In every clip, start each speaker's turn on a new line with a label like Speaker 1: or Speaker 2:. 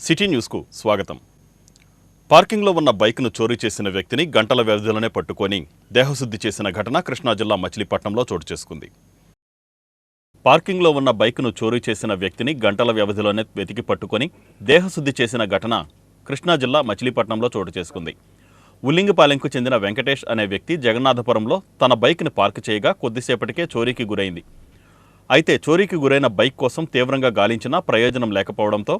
Speaker 1: City న్యూస్కు స్వాగతం. పార్కింగ్లో ఉన్న బైక్ను చోరీ చేసిన వ్యక్తిని గంటల వ్యవధిలోనే పట్టుకొని దేహశుద్ధి చేసిన ఘటన కృష్ణా జిల్లా మచిలీపట్నంలో చోటు చేసుకుంది. పార్కింగ్లో ఉన్న బైక్ను చోరీ చేసిన వ్యక్తిని గంటల వ్యవధిలోనే వెతికి పట్టుకొని దేహశుద్ధి చేసిన ఘటన కృష్ణా జిల్లా మచిలీపట్నంలో చోటు చేసుకుంది. ఉల్లింగిపాలెంకు చెందిన వెంకటేష్ అనే వ్యక్తి జగన్నాథపురంలో తన బైక్ని పార్క్ చేయగా కొద్దిసేపటికే చోరీకి గురైంది. అయితే చోరీకి గురైన బైక్ కోసం తీవ్రంగా గాలించినా ప్రయోజనం లేకపోవడంతో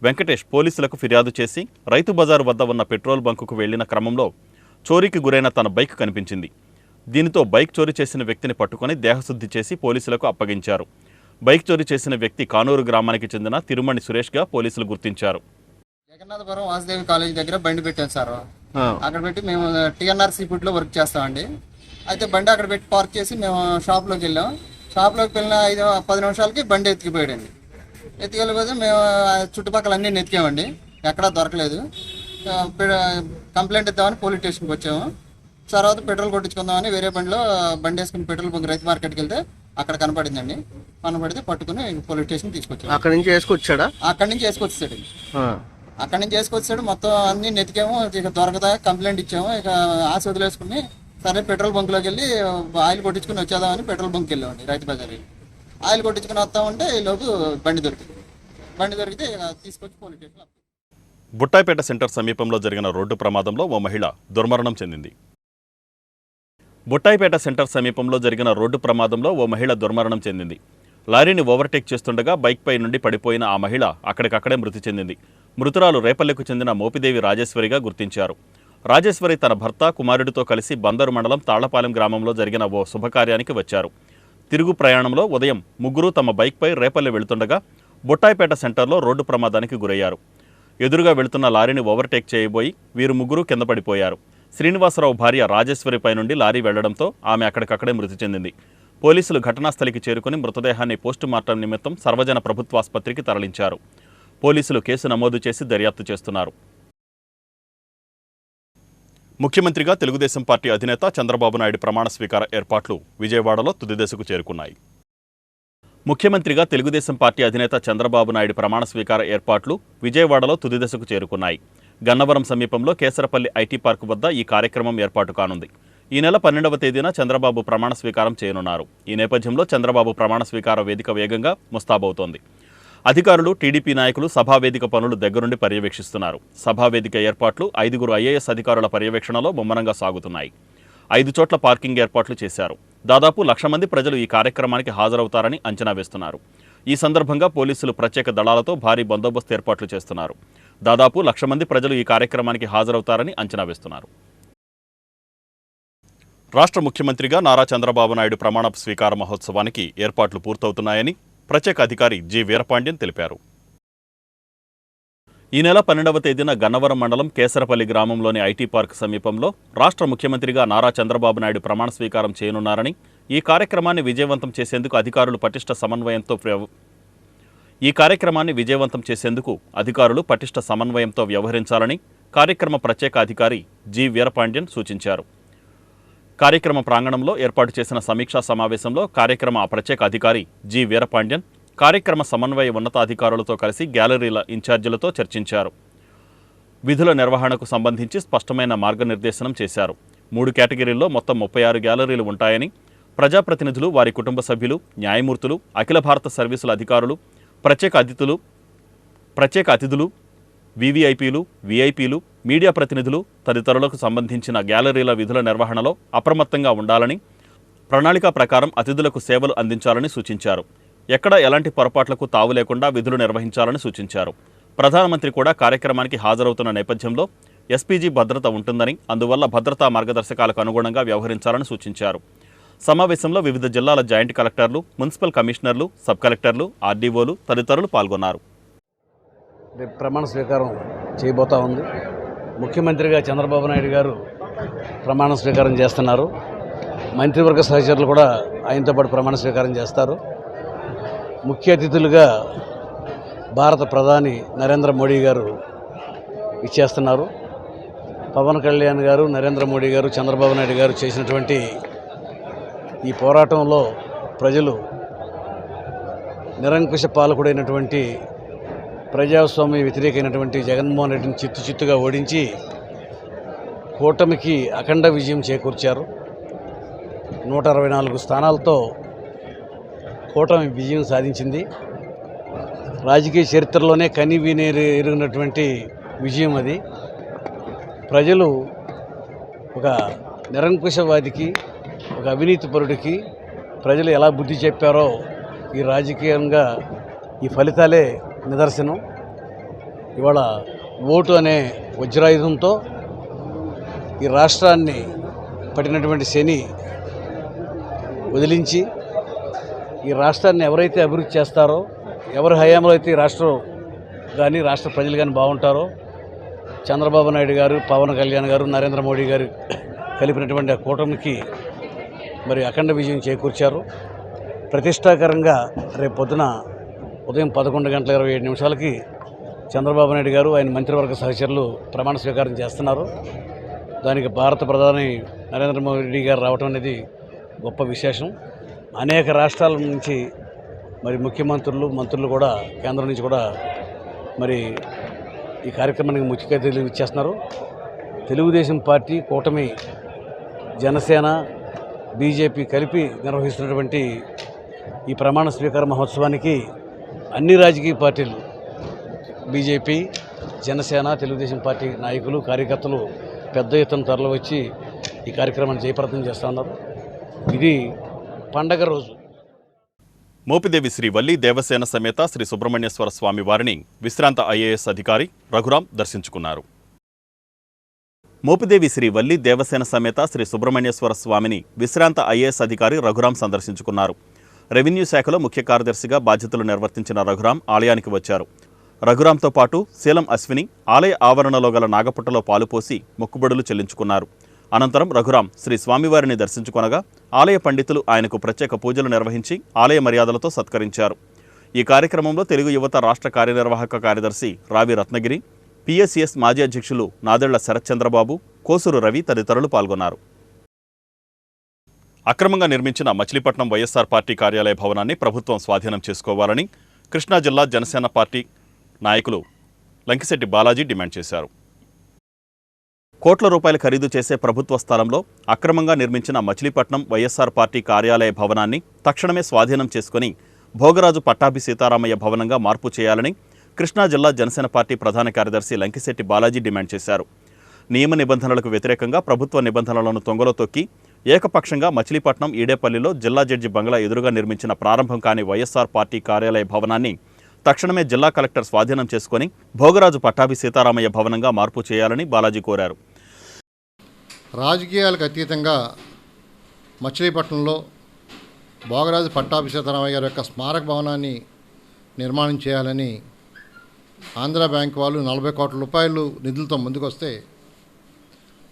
Speaker 1: వెంకటేష్ పోలీసులకు ఫిర్యాదు చేసి రైతు బజారు వద్ద ఉన్న పెట్రోల్ బంకుకు వెళ్లిన క్రమంలో చోరీకి గురైన తన బైక్ కనిపించింది. దీనితో బైక్ చోరీ చేసిన వ్యక్తిని పట్టుకొని దేహశుద్ధి చేసి పోలీసులకు అప్పగించారు. బైక్ చోరీ చేసిన వ్యక్తి కానూరు గ్రామానికి చెందిన తిరుమణి సురేష్గా పోలీసులు గుర్తించారు.
Speaker 2: జగన్నాథపురం వాసుదేవి కాలేజ్ దగ్గర బండి పెట్టాం సార్. అక్కడ పెట్టి మేము టీఎన్ఆర్ సీఫుడ్లో వర్క్ చేస్తామండి. అయితే బండి అక్కడ పెట్టి పార్క్ చేసి మేము షాప్లోకి వెళ్ళాం. షాప్లోకి వెళ్ళిన 5-10 నిమిషాలకి బండి ఎత్తుకుపోయాడండి. ఎత్తుకెళ్ళిపోతే మేము చుట్టుపక్కల అన్నీ నెతికామండి, ఎక్కడా దొరకలేదు. కంప్లైంట్ ఇద్దామని పోలీస్ స్టేషన్కి వచ్చాము. తర్వాత పెట్రోల్ కొట్టించుకుందామని వేరే బండి వేసుకుని పెట్రోల్ బంక్ రైతు మార్కెట్కి వెళ్తే అక్కడ కనపడిందండి. కనపడితే పట్టుకుని పోలీస్ స్టేషన్ తీసుకొచ్చాము.
Speaker 3: అక్కడి నుంచి వేసుకొచ్చాడా?
Speaker 2: అక్కడి నుంచి వేసుకొచ్చాడు. అక్కడి నుంచి వేసుకొచ్చాడు. మొత్తం అన్నీ నెతికాము. ఇక దొరకదా కంప్లైంట్ ఇచ్చాము. ఇక ఆశ వదిలేసుకుని సరే పెట్రోల్ బంక్లోకి వెళ్ళి ఆయిల్ కొట్టించుకుని వచ్చేద్దామని పెట్రోల్ బంక్కి వెళ్ళామండి. రైతు బజార్ ఆయిల్ కొట్టించుకుని వస్తామంటే ఈలోపు బండి దొరికితే తీసుకొచ్చి పోలీస్ స్టేషన్.
Speaker 1: బుట్టాయిపేట సెంటర్ సమీపంలో జరిగిన రోడ్డు ప్రమాదంలో ఓ మహిళ దుర్మరణం చెందింది. బుట్టాయిపేట సెంటర్ సమీపంలో జరిగిన రోడ్డు ప్రమాదంలో ఓ మహిళ దుర్మరణం చెందింది. లారీని ఓవర్టేక్ చేస్తుండగా బైక్పై నుండి పడిపోయిన ఆ మహిళ అక్కడికక్కడే మృతి చెందింది. మృతురాలు రేపల్లెకు చెందిన మోపిదేవి రాజేశ్వరిగా గుర్తించారు. రాజేశ్వరి తన భర్త కుమారుడితో కలిసి బందరు మండలం తాళ్లపాలెం గ్రామంలో జరిగిన ఓ శుభకార్యానికి వచ్చారు. తిరుగు ప్రయాణంలో ఉదయం ముగ్గురు తమ బైక్పై రేపల్లె వెళుతుండగా బుట్టాయిపేట సెంటర్లో రోడ్డు ప్రమాదానికి గురయ్యారు. ఎదురుగా వెళుతున్న లారీని ఓవర్టేక్ చేయబోయి వీరు ముగ్గురు కింద పడిపోయారు. శ్రీనివాసరావు భార్య రాజేశ్వరిపై నుండి లారీ వెళ్లడంతో ఆమె అక్కడికక్కడే మృతి చెందింది. పోలీసులు ఘటనాస్థలికి చేరుకుని మృతదేహాన్ని పోస్టుమార్టం నిమిత్తం సర్వజన ప్రభుత్వాసుపత్రికి తరలించారు. పోలీసులు కేసు నమోదు చేసి దర్యాప్తు చేస్తున్నారు. ముఖ్యమంత్రిగా తెలుగుదేశం పార్టీ అధినేత చంద్రబాబు నాయుడు ప్రమాణ స్వీకార ఏర్పాట్లు విజయవాడలో తుది దశకు చేరుకున్నాయి. ముఖ్యమంత్రిగా తెలుగుదేశం పార్టీ అధినేత చంద్రబాబు నాయుడు ప్రమాణ స్వీకార ఏర్పాట్లు విజయవాడలో తుది దశకు చేరుకున్నాయి. గన్నవరం సమీపంలో కేసరపల్లి ఐటీ పార్క్ వద్ద ఈ కార్యక్రమం ఏర్పాటు కానుంది. ఈ నెల 12వ తేదీన చంద్రబాబు ప్రమాణ స్వీకారం చేయనున్నారు. ఈ నేపథ్యంలో చంద్రబాబు ప్రమాణ స్వీకార వేదిక వేగంగా ముస్తాబవుతోంది. అధికారులు, టీడీపీ నాయకులు సభావేదిక పనులు దగ్గరుండి పర్యవేక్షిస్తున్నారు. సభావేదిక ఏర్పాట్లు 5 ఐఏఎస్ అధికారుల పర్యవేక్షణలో ముమ్మరంగా సాగుతున్నాయి. 5 చోట్ల పార్కింగ్ ఏర్పాట్లు చేశారు. దాదాపు 1,00,000 మంది ప్రజలు ఈ కార్యక్రమానికి హాజరవుతారని అంచనా వేస్తున్నారు. ఈ సందర్భంగా పోలీసులు ప్రత్యేక దళాలతో భారీ బందోబస్తు ఏర్పాట్లు చేస్తున్నారు. దాదాపు 1,00,000 మంది ప్రజలు ఈ కార్యక్రమానికి హాజరవుతారని అంచనా వేస్తున్నారు. రాష్ట్ర ముఖ్యమంత్రిగా నారా చంద్రబాబు నాయుడు ప్రమాణ స్వీకార మహోత్సవానికి ఏర్పాట్లు పూర్తవుతున్నాయని ప్రత్యేక అధికారి జి వీరపాండ్యన్ తెలిపారు. ఈ నెల 12వ తేదీన గన్నవరం మండలం కేసరపల్లి గ్రామంలోని ఐటీ పార్క్ సమీపంలో రాష్ట్ర ముఖ్యమంత్రిగా నారా చంద్రబాబు నాయుడు ప్రమాణ స్వీకారం చేయనున్నారని, ఈ కార్యక్రమాన్ని విజయవంతం చేసేందుకు అధికారులు పటిష్ట సమన్వయంతో వ్యవహరించాలని కార్యక్రమ ప్రత్యేక అధికారి జి వీరపాండ్యన్ సూచించారు. కార్యక్రమ ప్రాంగణంలో ఏర్పాటు చేసిన సమీక్షా సమావేశంలో కార్యక్రమ ప్రత్యేక అధికారి జి వీరపాండ్యన్ కార్యక్రమ సమన్వయ ఉన్నతాధికారులతో కలిసి గ్యాలరీల ఇన్ఛార్జీలతో చర్చించారు. విధుల నిర్వహణకు సంబంధించి స్పష్టమైన మార్గనిర్దేశనం చేశారు. 3 కేటగిరీల్లో మొత్తం 36 గ్యాలరీలు ఉంటాయని, ప్రజాప్రతినిధులు, వారి కుటుంబ సభ్యులు, న్యాయమూర్తులు, అఖిల భారత సర్వీసుల అధికారులు, ప్రత్యేక అతిథులు, వివిఐపీలు, విఐపీలు, మీడియా ప్రతినిధులు తదితరులకు సంబంధించిన గ్యాలరీల విధుల నిర్వహణలో అప్రమత్తంగా ఉండాలని, ప్రణాళిక ప్రకారం అతిథులకు సేవలు అందించాలని సూచించారు. ఎక్కడ ఎలాంటి పొరపాట్లకు తావు లేకుండా విధులు నిర్వహించాలని సూచించారు. ప్రధానమంత్రి కూడా కార్యక్రమానికి హాజరవుతున్న నేపథ్యంలో ఎస్పీజీ భద్రత ఉంటుందని, అందువల్ల భద్రతా మార్గదర్శకాలకు అనుగుణంగా వ్యవహరించాలని సూచించారు. సమావేశంలో వివిధ జిల్లాల జాయింట్ కలెక్టర్లు, మున్సిపల్ కమిషనర్లు, సబ్ కలెక్టర్లు, ఆర్డీఓలు తదితరులు పాల్గొన్నారు.
Speaker 3: ప్రమాణ స్వీకారం చేయబోతా ఉంది. ముఖ్యమంత్రిగా చంద్రబాబు నాయుడు గారు ప్రమాణ స్వీకారం చేస్తున్నారు. మంత్రివర్గ సహచరులు కూడా ఆయనతో పాటు ప్రమాణ స్వీకారం చేస్తారు. ముఖ్య అతిథులుగా భారత ప్రధాని నరేంద్ర మోడీ గారు ఇచ్చేస్తున్నారు. పవన్ కళ్యాణ్ గారు, నరేంద్ర మోడీ గారు, చంద్రబాబు నాయుడు గారు చేసినటువంటి ఈ పోరాటంలో ప్రజలు నిరంకుశ పాలకుడైనటువంటి ప్రజాస్వామ్య వ్యతిరేకమైనటువంటి జగన్మోహన్ రెడ్డిని చిత్తుగా ఓడించి కూటమికి అఖండ విజయం చేకూర్చారు. 164 స్థానాలతో కూటమి విజయం సాధించింది. రాజకీయ చరిత్రలోనే కని ఎరిగినటువంటి విజయం అది. ప్రజలు ఒక నిరంకుశవాదికి, ఒక అవినీతిపరుడికి ప్రజలు ఎలా బుద్ధి చెప్పారో ఈ రాజకీయంగా ఈ ఫలితాలే నిదర్శనం. ఇవాళ ఓటు అనే వజ్రాయుధంతో ఈ రాష్ట్రాన్ని పట్టినటువంటి శని వదిలించి ఈ రాష్ట్రాన్ని ఎవరైతే అభివృద్ధి చేస్తారో, ఎవరి హయాంలో అయితే ఈ రాష్ట్రం కానీ రాష్ట్ర ప్రజలు కానీ బాగుంటారో, చంద్రబాబు నాయుడు గారు, పవన్ కళ్యాణ్ గారు, నరేంద్ర మోడీ గారు కలిపినటువంటి ఆ కూటమికి మరి అఖండ విజయం చేకూర్చారు. ప్రతిష్టాకరంగా రేపు పొద్దున ఉదయం 11:27 చంద్రబాబు నాయుడు గారు, ఆయన మంత్రివర్గ సహచరులు ప్రమాణ స్వీకారం చేస్తున్నారు. దానికి భారత ప్రధాని నరేంద్ర మోడీ గారు రావటం అనేది గొప్ప విశేషం. అనేక రాష్ట్రాల నుంచి మరి ముఖ్యమంత్రులు, మంత్రులు కూడా కేంద్రం నుంచి కూడా మరి ఈ కార్యక్రమానికి ముఖ్య అతిథులు ఇచ్చేస్తున్నారు. తెలుగుదేశం పార్టీ, కూటమి, జనసేన, బీజేపీ కలిపి నిర్వహిస్తున్నటువంటి ఈ ప్రమాణ స్వీకార మహోత్సవానికి అన్ని రాజకీయ పార్టీలు, బీజేపీ, జనసేన, తెలుగుదేశం పార్టీ నాయకులు, కార్యకర్తలు పెద్ద ఎత్తున తరలి వచ్చి ఈ కార్యక్రమాన్ని జయప్రదం చేస్తున్నారు. ఇది పండగ రోజు.
Speaker 1: మోపిదేవి శ్రీ వల్లి దేవసేన సమేత శ్రీ సుబ్రహ్మణ్యేశ్వర స్వామి వారిని విశ్రాంత ఐఏఎస్ అధికారి రఘురాం దర్శించుకున్నారు. మోపిదేవి శ్రీ వల్లి దేవసేన సమేత శ్రీ సుబ్రహ్మణ్యేశ్వర స్వామిని విశ్రాంత ఐఏఎస్ అధికారి రఘురాం సందర్శించుకున్నారు. రెవెన్యూ శాఖలో ముఖ్య కార్యదర్శిగా బాధ్యతలు నిర్వర్తించిన రఘురాం ఆలయానికి వచ్చారు. రఘురాంతో పాటు శీలం అశ్విని ఆలయ ఆవరణలో గల నాగపుట్టలో పాలుపోసి మొక్కుబడులు చెల్లించుకున్నారు. అనంతరం రఘురాం శ్రీ స్వామివారిని దర్శించుకొనగా ఆలయ పండితులు ఆయనకు ప్రత్యేక పూజలు నిర్వహించి ఆలయ మర్యాదలతో సత్కరించారు. ఈ కార్యక్రమంలో తెలుగు యువత రాష్ట్ర కార్యనిర్వాహక కార్యదర్శి రావి రత్నగిరి, పిఎస్సిఎస్ మాజీ అధ్యక్షులు నాదెళ్ల శరత్చంద్రబాబు, కోసూరు రవి తదితరులు పాల్గొన్నారు. అక్రమంగా నిర్మించిన మచిలీపట్నం వైఎస్ఆర్ పార్టీ కార్యాలయ భవనాన్ని ప్రభుత్వం స్వాధీనం చేసుకోవాలని కృష్ణా జిల్లా జనసేన పార్టీ నాయకులు లంకిశెట్టి బాలాజీ డిమాండ్ చేశారు. కోట్ల రూపాయలు ఖరీదు చేసే ప్రభుత్వ స్థలంలో అక్రమంగా నిర్మించిన మచిలీపట్నం వైఎస్ఆర్ పార్టీ కార్యాలయ భవనాన్ని తక్షణమే స్వాధీనం చేసుకుని భోగరాజు పట్టాభి సీతారామయ్య భవనంగా మార్పు చేయాలని కృష్ణా జిల్లా జనసేన పార్టీ ప్రధాన కార్యదర్శి లంకిశెట్టి బాలాజీ డిమాండ్ చేశారు. నియమ నిబంధనలకు వ్యతిరేకంగా ప్రభుత్వ నిబంధనలను తొంగలో తొక్కి ఏకపక్షంగా మచిలీపట్నం ఈడేపల్లిలో జిల్లా జడ్జి బంగ్లా ఎదురుగా నిర్మించిన ప్రారంభం కాని వైఎస్ఆర్ పార్టీ కార్యాలయ భవనాన్ని తక్షణమే జిల్లా కలెక్టర్ స్వాధీనం చేసుకుని భోగరాజు పట్టాభి సీతారామయ్య భవనంగా మార్పు చేయాలని బాలాజీ కోరారు.
Speaker 4: రాజకీయాలకు అతీతంగా మచిలీపట్నంలో భోగరాజు పట్టాభి సీతారామయ్య గారి యొక్క స్మారక భవనాన్ని నిర్మాణం చేయాలని ఆంధ్ర బ్యాంక్ వాళ్ళు 40 కోట్ల రూపాయలు నిధులతో ముందుకొస్తే,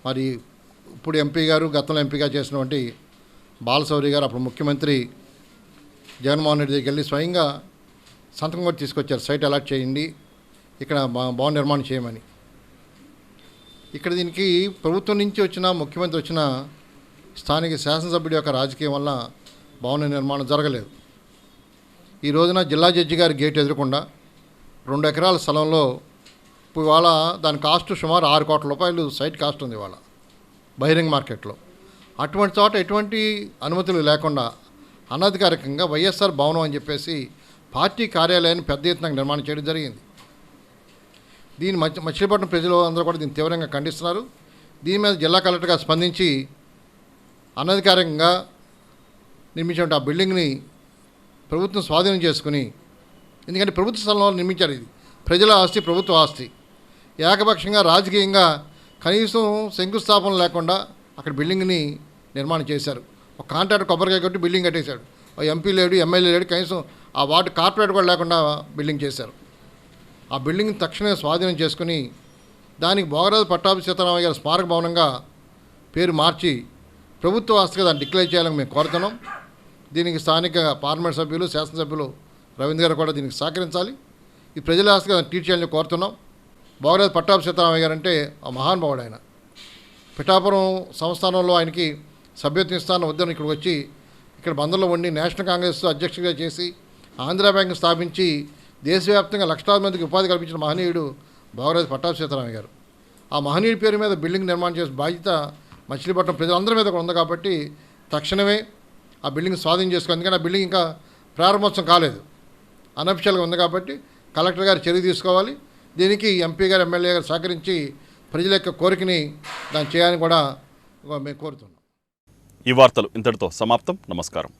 Speaker 4: మరి ఇప్పుడు ఎంపీ గారు, గతంలో ఎంపీగా చేసినటువంటి బాలశౌరి గారు అప్పుడు ముఖ్యమంత్రి జగన్మోహన్ రెడ్డి దగ్గరికి వెళ్ళి స్వయంగా సంతకం కూడా తీసుకొచ్చారు. సైట్ అలాట్ చేయండి, ఇక్కడ భవన నిర్మాణం చేయమని. ఇక్కడ దీనికి ప్రభుత్వం నుంచి వచ్చిన, ముఖ్యమంత్రి వచ్చిన స్థానిక శాసనసభ్యుడి యొక్క రాజకీయం వల్ల భవన నిర్మాణం జరగలేదు. ఈ రోజున జిల్లా జడ్జి గారి గేట్ ఎదురకుండా 2 ఎకరాల స్థలంలో ఇవాళ దాని కాస్ట్ సుమారు 6 కోట్ల రూపాయలు సైట్ కాస్ట్ ఉంది ఇవాళ బహిరంగ మార్కెట్లో. అటువంటి చోట ఎటువంటి అనుమతులు లేకుండా అనధికారికంగా వైఎస్ఆర్ భవనం అని చెప్పేసి పార్టీ కార్యాలయాన్ని పెద్ద ఎత్తున నిర్మాణం చేయడం జరిగింది. దీన్ని మచిలీపట్నం ప్రజలు అందరూ కూడా దీన్ని తీవ్రంగా ఖండిస్తున్నారు. దీని మీద జిల్లా కలెక్టర్ గారు స్పందించి అనధికారికంగా నిర్మించిన ఆ బిల్డింగ్ని ప్రభుత్వం స్వాధీనం చేసుకుని, ఎందుకంటే ప్రభుత్వ స్థలంలో నిర్మించారు, ఇది ప్రజల ఆస్తి, ప్రభుత్వ ఆస్తి, ఏకపక్షంగా రాజకీయంగా కనీసం శంకుస్థాపన లేకుండా అక్కడ బిల్డింగ్ని నిర్మాణం చేశారు. ఒక కాంట్రాక్టర్ కొబ్బరికాయ కొట్టి బిల్డింగ్ కట్టేశాడు. ఎంపీ లేడు, ఎమ్మెల్యే లేడు, కనీసం ఆ వార్డు కార్పొరేట్ కూడా లేకుండా బిల్డింగ్ చేశారు. ఆ బిల్డింగ్ తక్షణమే స్వాధీనం చేసుకుని దానికి భోగరాజు పట్టాభి సీతారామయ్య గారి స్మారక భవనంగా పేరు మార్చి ప్రభుత్వ ఆస్తిగా దాన్ని డిక్లేర్ చేయాలని మేము కోరుతున్నాం. దీనికి స్థానిక పార్లమెంట్ సభ్యులు, శాసనసభ్యులు రవీంద్ర గారు కూడా దీనికి సహకరించాలి. ఈ ప్రజల ఆస్తిగా దాన్ని ట్రీట్ చేయాలని కోరుతున్నాం. భోగరాజు పట్టాభి సీతారామయ్య గారు అంటే ఆ మహానుభావుడు. ఆయన పిఠాపురం సంస్థానంలో ఆయనకి సభ్యత్వం ఇస్తాను వద్దని ఇక్కడికి వచ్చి ఇక్కడ బందర్లో ఉండి నేషనల్ కాంగ్రెస్ అధ్యక్షుడిగా చేసి ఆంధ్ర బ్యాంక్ స్థాపించి దేశవ్యాప్తంగా లక్షలాది మందికి ఉపాధి కల్పించిన మహనీయుడు భోగరాజు పట్టాభి సీతారామయ్య గారు. ఆ మహనీయుడి పేరు మీద బిల్డింగ్ నిర్మాణం చేసే బాధ్యత మచిలీపట్నం ప్రజలందరి మీద కూడా ఉంది కాబట్టి తక్షణమే ఆ బిల్డింగ్ స్వాధీనం చేసుకోవాలి. ఎందుకంటే ఆ బిల్డింగ్ ఇంకా ప్రారంభోత్సవం కాలేదు, అనఫిషియల్గా ఉంది కాబట్టి కలెక్టర్ గారు చర్య తీసుకోవాలి. దీనికి ఎంపీ గారు, ఎమ్మెల్యే గారు సహకరించి ప్రజల యొక్క కోరికని దాన్ని చేయాలని కూడా మేము కోరుతున్నాం.
Speaker 1: ఈ వార్తలు ఇంతటితో సమాప్తం. నమస్కారం.